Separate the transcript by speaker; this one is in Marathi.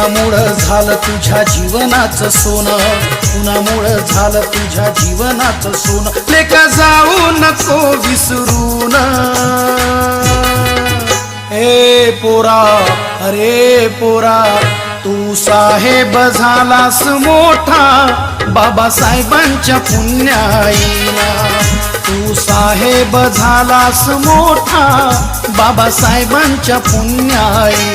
Speaker 1: कुणामुळं झालं तुझ्या जीवनाचं सोनं, कुणामुळं झालं तुझ्या जीवनाचं सोनं, लेका जाऊ नको विसरून. ए पोरा, अरे पोरा, तू साहेब झालास मोठा बाबासाहेबांच्या पुण्याईला. तू साहेब झालास मोठा बाबासाहेबांच्या पुण्याईला.